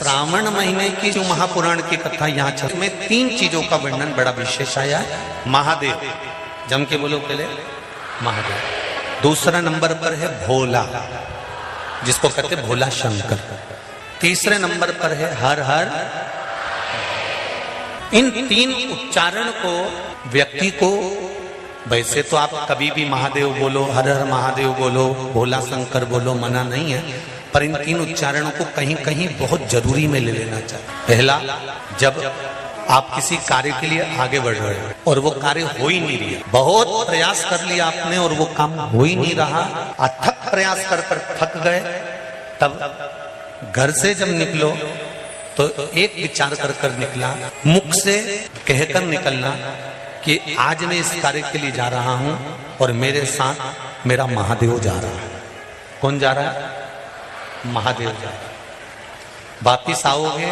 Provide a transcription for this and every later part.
श्रावण महीने की जो महापुराण की कथा यहाँ चल में 3 चीजों का वर्णन बड़ा विशेष आया है। महादेव, जम के बोलो पहले महादेव। दूसरा नंबर पर है भोला, जिसको कहते भोला शंकर। तीसरे नंबर पर है हर हर। इन 3 उच्चारण को व्यक्ति को, वैसे तो आप कभी भी महादेव बोलो, हर हर महादेव बोलो, भोला शंकर बोलो, मना नहीं है, पर इन 3 उच्चारणों को कहीं कहीं बहुत जरूरी में ले लेना चाहिए। पहला, जब आप किसी कार्य के लिए आगे बढ़ रहे हो और वो कार्य हो ही नहीं रही, बहुत प्रयास कर लिया आपने और वो काम हो ही नहीं रहा, अथक प्रयास कर थक गए, तब घर से जब निकलो तो एक विचार कर निकला, मुख से कहकर निकलना कि आज मैं इस कार्य के लिए जा रहा हूं और मेरे साथ मेरा महादेव जा रहा है। कौन जा रहा है? महादेव जा रहा है। वापिस आओगे,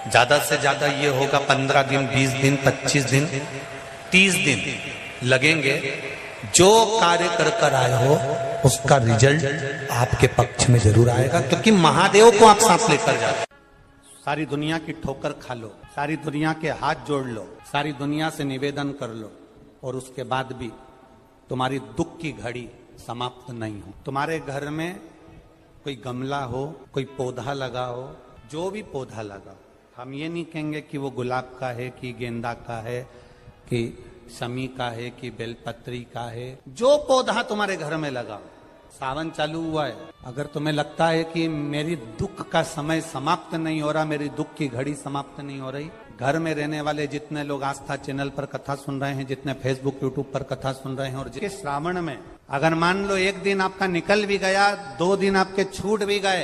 ज्यादा से ज्यादा ये होगा 15 दिन, 20 दिन, 25 दिन, 30 दिन लगेंगे। जो कार्य कर आए हो उसका रिजल्ट आपके पक्ष में जरूर आएगा, क्योंकि महादेव को आप साथ लेकर जाते। सारी दुनिया की ठोकर खा लो, सारी दुनिया के हाथ जोड़ लो, सारी दुनिया से निवेदन कर लो, और उसके बाद भी तुम्हारी दुख की घड़ी समाप्त नहीं हो। तुम्हारे घर में कोई गमला हो, कोई पौधा लगा हो, जो भी पौधा लगा, हम ये नहीं कहेंगे कि वो गुलाब का है, कि गेंदा का है, कि शमी का है, कि बेलपत्री का है, जो पौधा तुम्हारे घर में लगा। सावन चालू हुआ है, अगर तुम्हें लगता है कि मेरी दुख का समय समाप्त नहीं हो रहा, मेरी दुख की घड़ी समाप्त नहीं हो रही, घर में रहने वाले जितने लोग आस्था चैनल पर कथा सुन रहे हैं, जितने फेसबुक यूट्यूब पर कथा सुन रहे हैं, और जिसके श्रावण में अगर मान लो एक दिन आपका निकल भी गया, 2 दिन आपके छूट भी गए,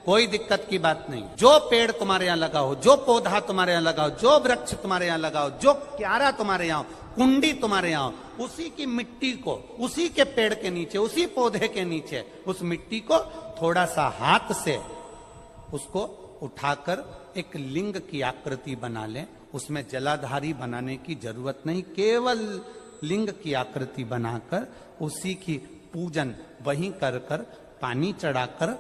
कोई दिक्कत की बात नहीं। जो पेड़ तुम्हारे यहाँ लगा हो, जो पौधा तुम्हारे यहाँ लगा हो, जो वृक्ष तुम्हारे यहाँ लगा हो, जो क्यारा तुम्हारे यहाँ, कुंडी तुम्हारे यहाँ, उसी की मिट्टी को, उसी के पेड़ के नीचे, उसी पौधे के नीचे, उस मिट्टी को थोड़ा सा हाथ से उसको उठाकर एक लिंग की आकृति बना लें। उसमें जलाधारी बनाने की जरूरत नहीं, केवल लिंग की आकृति बनाकर उसी की पूजन वहीं कर पानी चढ़ाकर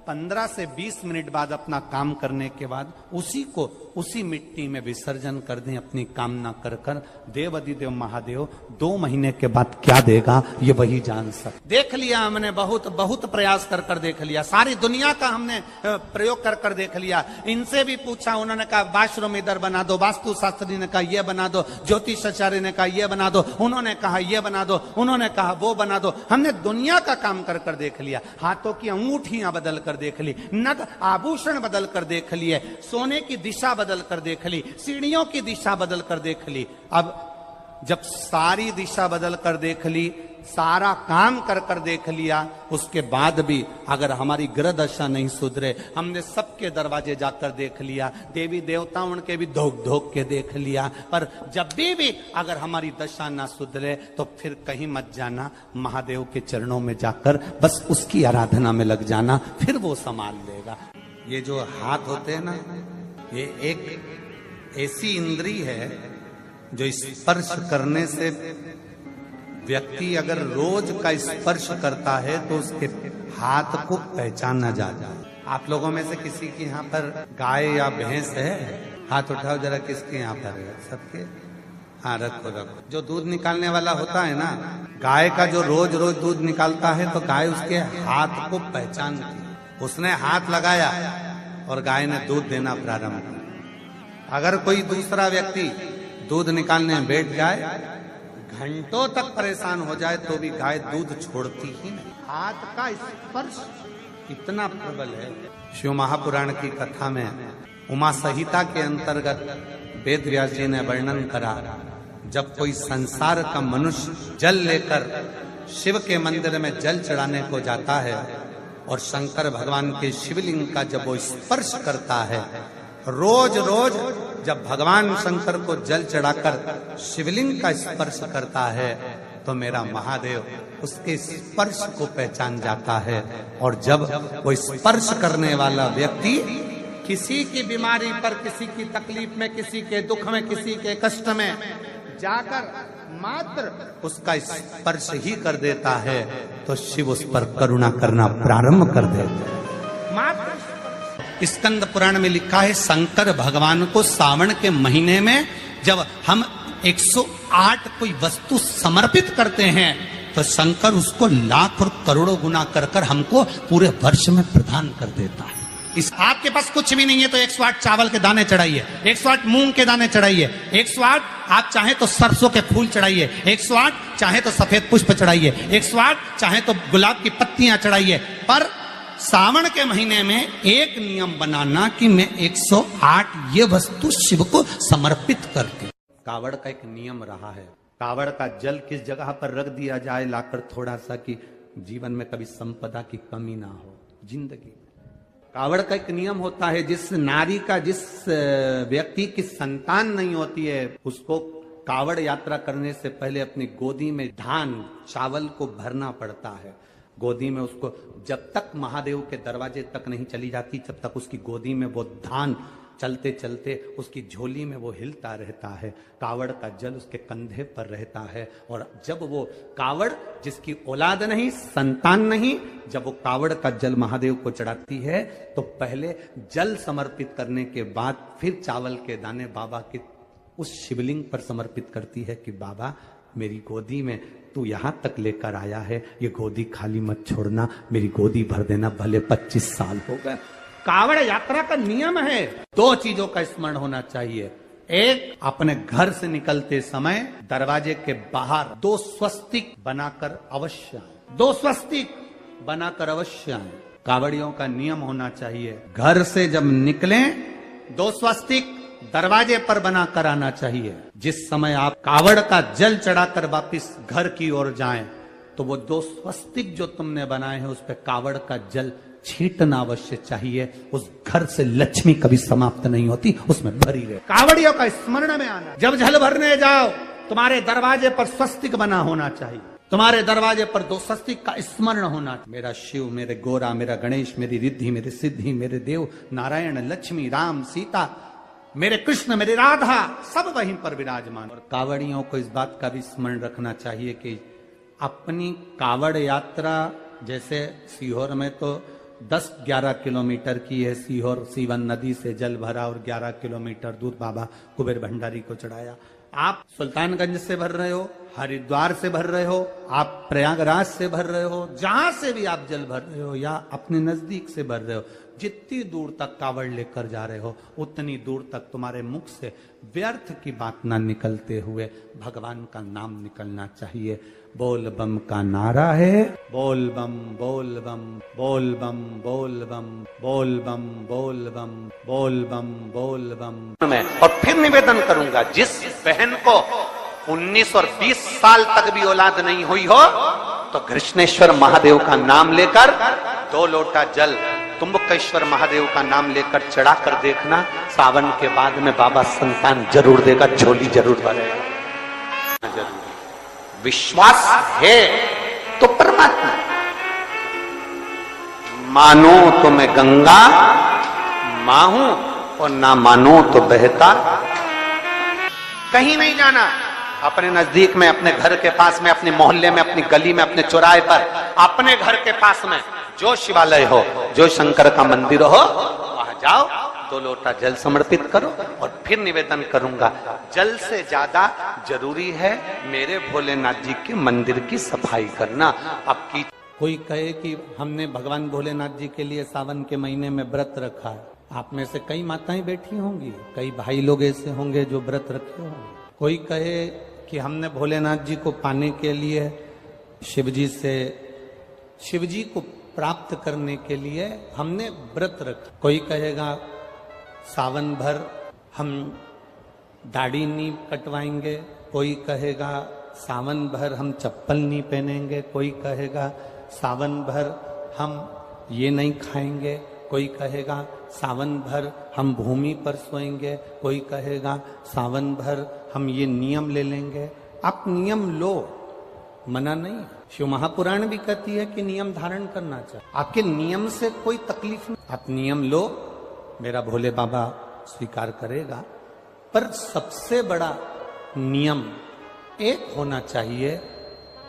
15 से 20 मिनट बाद अपना काम करने के बाद उसी को उसी मिट्टी में विसर्जन कर दें, अपनी कामना कर देव अधिदेव महादेव 2 महीने के बाद क्या देगा ये वही जान सकते। देख लिया हमने, बहुत प्रयास कर देख लिया, सारी दुनिया का हमने प्रयोग कर देख लिया। इनसे भी पूछा, उन्होंने कहा वाशरूम इधर बना दो, वास्तु शास्त्री ने कहा ये बना दो, ज्योतिषाचार्य ने कहा ये बना दो, उन्होंने कहा ये बना दो, उन्होंने कहा वो बना दो। हमने दुनिया का काम कर देख लिया, हाथों की अंगूठियां बदल कर देख ली, नग आभूषण बदल कर देख लिए, सोने की दिशा बदल कर देख ली, सीढ़ियों की दिशा बदल कर देख ली। अब जब सारी दिशा बदल कर देख ली, सारा काम कर देख लिया, उसके बाद भी अगर हमारी ग्रह दशा नहीं सुधरे, हमने सबके दरवाजे जाकर देख लिया, देवी देवता उनके भी धोक के देख लिया, पर जब भी अगर हमारी दशा ना सुधरे तो फिर कहीं मत जाना, महादेव के चरणों में जाकर बस उसकी आराधना में लग जाना, फिर वो संभाल लेगा। ये जो हाथ होते हैं ना, ये एक ऐसी इंद्री है जो स्पर्श करने से व्यक्ति अगर रोज का स्पर्श करता है तो उसके हाथ को पहचाना जाता है। आप लोगों में से किसी के यहाँ पर गाय या भैंस है? हाथ उठाओ जरा, किसके यहाँ पर है? सबके? हाँ, रखो। जो दूध निकालने वाला होता है ना, गाय का जो रोज दूध निकालता है, तो गाय उसके हाथ को पहचानती, उसने हाथ लगाया और गाय ने दूध देना प्रारंभ किया। अगर कोई दूसरा व्यक्ति दूध निकालने में बैठ जाए, घंटों तक परेशान हो जाए, तो भी गाय दूध छोड़ती ही नहीं। हाथ का स्पर्श इतना प्रबल है। शिव महापुराण की कथा में उमा संहिता के अंतर्गत वेद व्यास जी ने वर्णन करा, जब कोई संसार का मनुष्य जल लेकर शिव के मंदिर में जल चढ़ाने को जाता है और शंकर भगवान के शिवलिंग का जब वो स्पर्श करता है, रोज जब भगवान शंकर को जल चढ़ाकर शिवलिंग का स्पर्श करता है, तो मेरा महादेव उसके स्पर्श को पहचान जाता है। और जब वो स्पर्श करने वाला व्यक्ति किसी की बीमारी पर, किसी की तकलीफ में, किसी के दुख में, किसी के कष्ट में जाकर मात्र उसका स्पर्श ही कर देता है, तो शिव उस पर करुणा करना प्रारंभ कर देते हैं। मात्र स्कंद पुराण में लिखा है, शंकर भगवान को सावन के महीने में जब हम 108 कोई वस्तु समर्पित करते हैं तो शंकर उसको लाख और करोड़ों गुना कर कर हमको पूरे वर्ष में प्रदान कर देता है। इस आपके पास कुछ भी नहीं है तो 108 चावल के दाने चढ़ाइए, 108 मूंग के दाने चढ़ाइए, 108 आप चाहे तो सरसों के फूल चढ़ाइए, 108 चाहे तो सफेद पुष्प चढ़ाइए, 108 चाहे तो गुलाब की पत्तियां चढ़ाइए। पर सावन के महीने में एक नियम बनाना कि मैं 108 ये वस्तु शिव को समर्पित करके। कावड़ का एक नियम रहा है, कावड़ का जल किस जगह पर रख दिया जाए लाकर थोड़ा सा, कि जीवन में कभी संपदा की कमी ना हो जिंदगी। कावड़ का एक नियम होता है, जिस नारी का, जिस व्यक्ति की संतान नहीं होती है, उसको कावड़ यात्रा करने से पहले अपनी गोदी में धान चावल को भरना पड़ता है। गोदी में उसको जब तक महादेव के दरवाजे तक नहीं चली जाती, जब तक उसकी गोदी में वो धान चलते चलते उसकी झोली में वो हिलता रहता है, कावड़ का जल उसके कंधे पर रहता है। और जब वो कावड़, जिसकी औलाद नहीं, संतान नहीं, जब वो कावड़ का जल महादेव को चढ़ाती है तो पहले जल समर्पित करने के बाद फिर चावल के दाने बाबा के उस शिवलिंग पर समर्पित करती है कि बाबा मेरी गोदी में तू यहां तक लेकर आया है, ये गोदी खाली मत छोड़ना, मेरी गोदी भर देना, भले 25 साल हो गए। कावड़ यात्रा का नियम है, 2 चीजों का स्मरण होना चाहिए। एक, अपने घर से निकलते समय दरवाजे के बाहर 2 स्वस्तिक बनाकर अवश्य आए, 2 स्वस्तिक बनाकर अवश्य आए। कावड़ियों का नियम होना चाहिए, घर से जब निकलें 2 स्वस्तिक दरवाजे पर बनाकर आना चाहिए। जिस समय आप कावड़ का जल चढ़ाकर वापिस घर की ओर जाएं तो वो 2 स्वस्तिक जो तुमने बनाए हैं उस पर कावड़ का जल छींटना अवश्य चाहिए। उस घर से लक्ष्मी कभी समाप्त नहीं होती, उसमें भरी रहे। कावड़ियों का स्मरण में आना, जब जल भरने जाओ तुम्हारे दरवाजे पर स्वस्तिक बना होना चाहिए, तुम्हारे दरवाजे पर 2 स्वस्तिक का स्मरण होना। मेरा शिव, मेरे गोरा, मेरा गणेश, मेरी रिद्धि, मेरी सिद्धि, मेरे देव नारायण, लक्ष्मी, राम, सीता, मेरे कृष्ण, मेरी राधा, सब वहीं पर विराजमान। और कावड़ियों को इस बात का भी स्मरण रखना चाहिए कि अपनी कावड़ यात्रा, जैसे सीहोर में तो 10-11 किलोमीटर की है, सीहोर सीवन नदी से जल भरा और 11 किलोमीटर दूर बाबा कुबेर भंडारी को चढ़ाया। आप सुल्तानगंज से भर रहे हो, हरिद्वार से भर रहे हो, आप प्रयागराज से भर रहे हो, जहां से भी आप जल भर रहे हो या अपने नजदीक से भर रहे हो, जितनी दूर तक कावड़ लेकर जा रहे हो उतनी दूर तक तुम्हारे मुख से व्यर्थ की बात ना निकलते हुए भगवान का नाम निकलना चाहिए। बोल बम का नारा है, बोल बम बोल बम बोल बम बोल बम बोल बम बोल बम बोल बम बोल बम। मैं और फिर निवेदन करूंगा, जिस बहन को 19 और 20 साल तक भी औलाद नहीं हुई हो तो कृष्णेश्वर महादेव का नाम लेकर 2 लोटा जल तुम्बकेश्वर महादेव का नाम लेकर चढ़ा कर देखना, सावन के बाद में बाबा संतान जरूर देगा, झोली जरूर भरेगा। जरूर विश्वास है तो परमात्मा, मानो तो मैं गंगा मां हूं और ना मानो तो बहता। कहीं नहीं जाना, अपने नजदीक में, अपने घर के पास में, अपने मोहल्ले में, अपनी गली में, अपने चौराहे पर, अपने घर के पास में जो शिवालय हो, जो शंकर का मंदिर हो, वहां जाओ, 2 लोटा जल समर्पित करो। और फिर निवेदन करूंगा, जल से ज्यादा जरूरी है मेरे भोलेनाथ जी के मंदिर की सफाई करना। आपकी कोई कहे कि हमने भगवान भोलेनाथ जी के लिए सावन के महीने में व्रत रखा है, आप में से कई माताएं बैठी होंगी, कई भाई लोग ऐसे होंगे जो व्रत रखे होंगे। कोई कहे कि हमने भोलेनाथ जी को पाने के लिए, शिव जी को प्राप्त करने के लिए हमने व्रत रखा। कोई कहेगा सावन भर हम दाढ़ी नहीं कटवाएंगे, कोई कहेगा सावन भर हम चप्पल नहीं पहनेंगे, कोई कहेगा सावन भर हम ये नहीं खाएंगे, कोई कहेगा सावन भर हम भूमि पर सोएंगे, कोई कहेगा सावन भर हम ये नियम ले लेंगे। आप नियम लो, मना नहीं। शिव महापुराण भी कहती है कि नियम धारण करना चाहिए, आपके नियम से कोई तकलीफ नहीं। आप नियम लो, मेरा भोले बाबा स्वीकार करेगा। पर सबसे बड़ा नियम एक होना चाहिए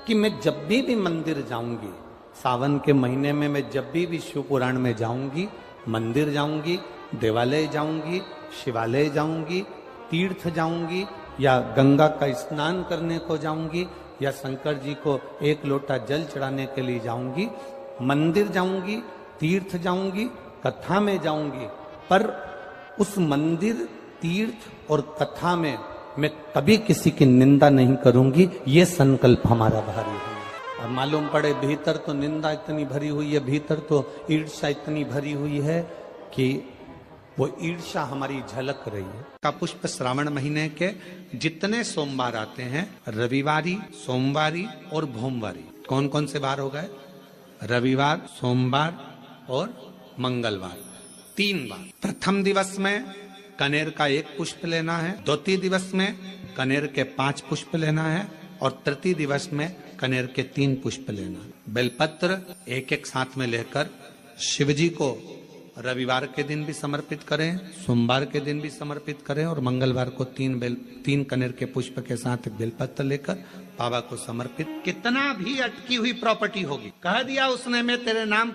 कि मैं जब भी मंदिर जाऊंगी, सावन के महीने में मैं जब भी शिव पुराण में जाऊंगी, मंदिर जाऊंगी, देवालय जाऊंगी, शिवालय जाऊंगी, तीर्थ जाऊंगी, या गंगा का स्नान करने को जाऊंगी, या शंकर जी को एक लोटा जल चढ़ाने के लिए जाऊंगी, मंदिर जाऊंगी, तीर्थ जाऊंगी, कथा में जाऊंगी, पर उस मंदिर, तीर्थ और कथा में मैं कभी किसी की निंदा नहीं करूंगी। ये संकल्प हमारा भारी है। और मालूम पड़े भीतर तो निंदा इतनी भरी हुई है, भीतर तो ईर्ष्या इतनी भरी हुई है कि वो ईर्ष्या हमारी झलक रही है। का पुष्प श्रावण महीने के जितने सोमवार आते हैं, रविवारी, सोमवारी और भोमवारी, कौन कौन से बार हो गए? रविवार, सोमवार और मंगलवार, 3 बार। प्रथम दिवस में कनेर का 1 पुष्प लेना है, द्वितीय दिवस में कनेर के 5 पुष्प लेना है, और तृतीय दिवस में कनेर के 3 पुष्प लेना है। बेलपत्र एक साथ में लेकर शिव जी को रविवार के दिन भी समर्पित करें, सोमवार के दिन भी समर्पित करें, और मंगलवार को 3 कनेर के पुष्प के साथ बेलपत्र लेकर बाबा को समर्पित। कितना भी अटकी हुई प्रॉपर्टी होगी, कह दिया उसने मैं तेरे नाम